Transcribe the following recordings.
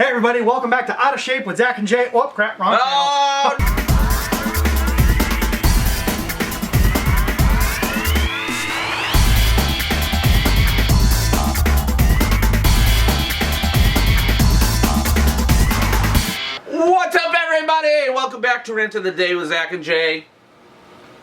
everybody, welcome back to Out of Shape with Zach and Jay. Oh, crap, wrong channel. What's up, everybody? Welcome back to Rant of the Day with Zach and Jay.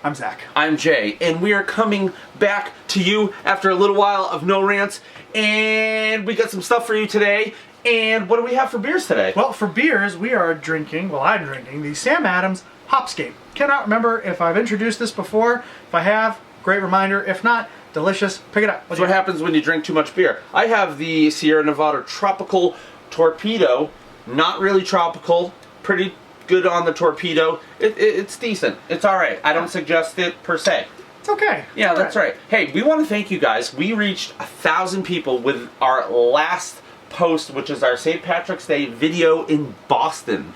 I'm Zach. I'm Jay, and we are coming back to you after a little while of no rants, and we got some stuff for you today. And what do we have for beers today? Well, for beers, we are drinking, I'm drinking the Sam Adams Hopscape. Cannot remember if I've introduced this before. If I have, great reminder. If not, delicious. Pick it up. That's what happens when you drink too much beer. I have the Sierra Nevada Tropical Torpedo. Not really tropical. Pretty good on the torpedo. It's decent. It's alright. I don't suggest it per se. It's okay. Yeah, that's right. Hey, we want to thank you guys. We reached 1,000 people with our last post, which is our St. Patrick's Day video in Boston.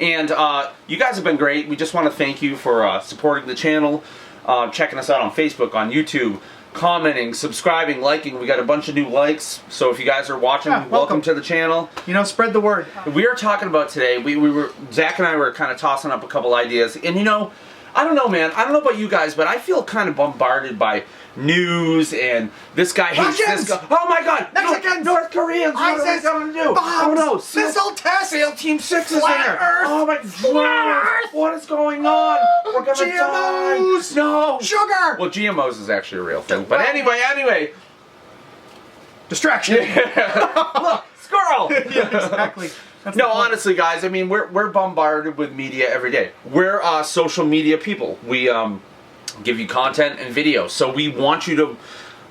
And you guys have been great. We just want to thank you for supporting the channel, checking us out on Facebook, on YouTube, commenting, subscribing, liking. We got a bunch of new likes. So if you guys are watching, welcome to the channel. You know, spread the word. We are talking about today, Zach and I were kind of tossing up a couple ideas. And you know, I don't know, man. I don't know about you guys, but I feel kind of bombarded by news and this guy hates this guy. Oh my God! Mexicans! North Koreans! What are they going to do? Oh no! Missile test! SEAL Team 6 is Flat there! Earth! Oh my God! What is going on? We're gonna GMOs! die! No! Sugar! Well, GMOs is actually a real thing. But anyway. Distraction! Look! Squirrel! Yeah, exactly. No, honestly, guys, I mean, we're bombarded with media every day. We're social media people. We give you content and videos, so we want you to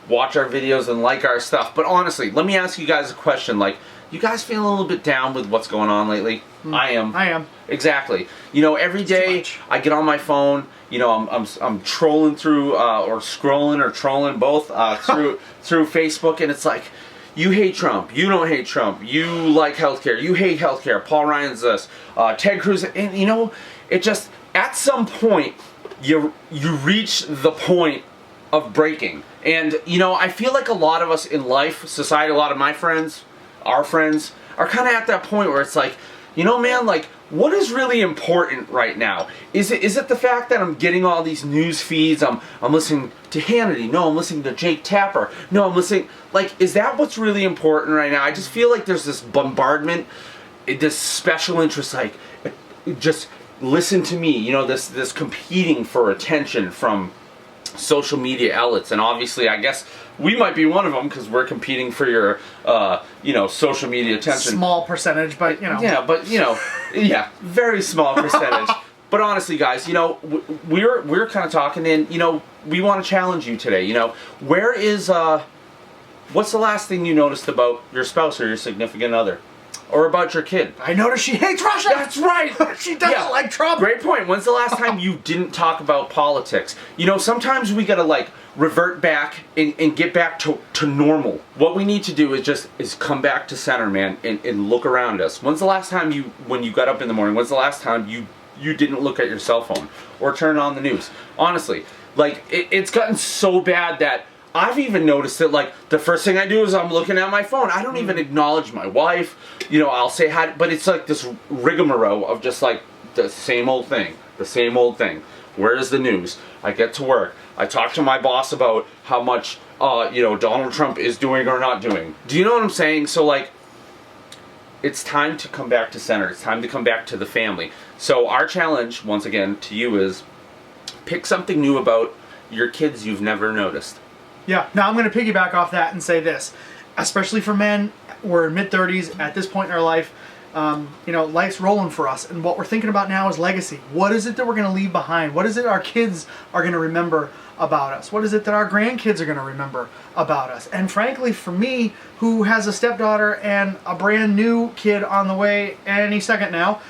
watch our videos and like our stuff. But honestly, let me ask you guys a question. Like, you guys feeling a little bit down with what's going on lately? I am. Exactly. You know, every day I get on my phone. You know, I'm trolling through or scrolling or trolling both through Facebook, and it's like, you hate Trump. You don't hate Trump. You like healthcare. You hate healthcare. Paul Ryan's this. Ted Cruz. And you know, it just, at some point, you reach the point of breaking. And you know, I feel like a lot of us in life, society, a lot of my friends, our friends, are kind of at that point where it's like, you know, man, like, what is really important right now? Is it the fact that I'm getting all these news feeds? I'm listening to Hannity. No, I'm listening to Jake Tapper. No, I'm listening. Like, is that what's really important right now? I just feel like there's this bombardment, this special interest, like, just listen to me. You know, this competing for attention from social media outlets. And obviously, I guess we might be one of them because we're competing for your, you know, social media attention. Small percentage, but you know. Yeah, but you know, yeah, very small percentage. But honestly, guys, you know, we're kind of talking, and you know, we want to challenge you today. You know, where is what's the last thing you noticed about your spouse or your significant other? Or about your kid? I noticed she hates Russia! That's right! She doesn't like Trump! Great point. When's the last time you didn't talk about politics? You know, sometimes we gotta, like, revert back and get back to normal. What we need to do is come back to center, man, and look around us. When's the last time when you got up in the morning, when's the last time you didn't look at your cell phone or turn on the news? Honestly, like, it's gotten so bad that I've even noticed that, like, the first thing I do is I'm looking at my phone. I don't even acknowledge my wife. You know, I'll say hi, but it's like this rigmarole of just, like, the same old thing. The same old thing. Where is the news? I get to work. I talk to my boss about how much, you know, Donald Trump is doing or not doing. Do you know what I'm saying? So, like, it's time to come back to center. It's time to come back to the family. So our challenge, once again, to you is pick something new about your kids you've never noticed. Yeah. Now I'm going to piggyback off that and say this, especially for men, we're in mid-30s at this point in our life. You know, life's rolling for us, and what we're thinking about now is legacy. What is it that we're going to leave behind? What is it our kids are going to remember about us? What is it that our grandkids are going to remember about us? And frankly, for me, who has a stepdaughter and a brand new kid on the way any second now,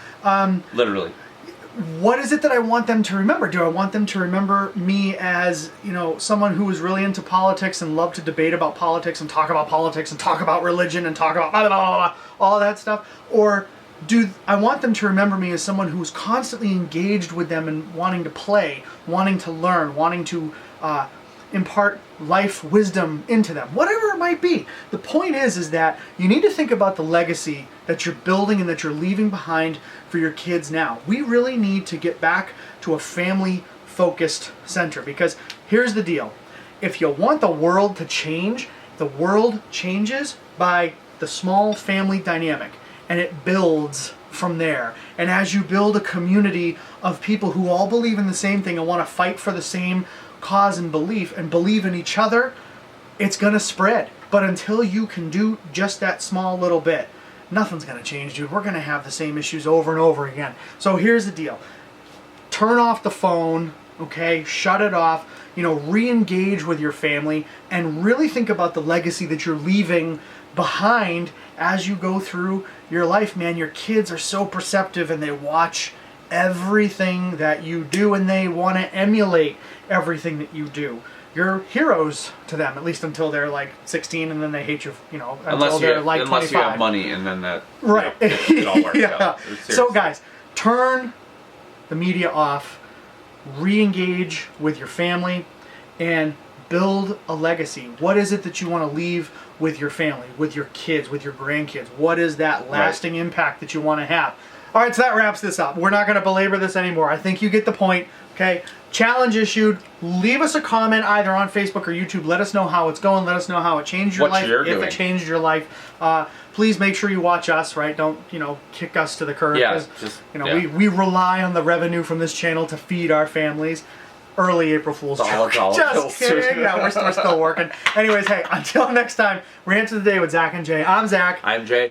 literally, what is it that I want them to remember? Do I want them to remember me as, you know, someone who was really into politics and loved to debate about politics and talk about religion and talk about blah, blah, blah, blah, all that stuff? Or do I want them to remember me as someone who's constantly engaged with them and wanting to play, wanting to learn, wanting to impart life wisdom into them, whatever it might be. The point is that you need to think about the legacy that you're building and that you're leaving behind for your kids now. We really need to get back to a family focused center, because here's the deal. If you want the world to change, the world changes by the small family dynamic, and it builds from there. And as you build a community of people who all believe in the same thing and want to fight for the same cause and believe in each other, it's going to spread. But until you can do just that small little bit, nothing's going to change, dude. We're going to have the same issues over and over again. So here's the deal. Turn off the phone, okay? Shut it off. Re-engage with your family and really think about the legacy that you're leaving behind as you go through your life, man. Your kids are so perceptive and they watch everything that you do and they want to emulate everything that you do. You're heroes to them, at least until they're like 16, and then they hate you, until they're like 25. Unless you have money, and then that right. It all works out. So guys, turn the media off, re-engage with your family, and build a legacy. What is it that you want to leave with your family, with your kids, with your grandkids? What is that lasting impact that you want to have? All right, so that wraps this up. We're not going to belabor this anymore. I think you get the point, okay? Challenge issued. Leave us a comment either on Facebook or YouTube. Let us know how it's going. Let us know how it changed your life, if it changed your life. Please make sure you watch us, right? Don't, kick us to the curb. Yeah, we rely on the revenue from this channel to feed our families. Early April Fool's joke. Just kidding. Yeah, we're still working. Anyways, hey, until next time, Rant of the Day with Zach and Jay. I'm Zach. I'm Jay.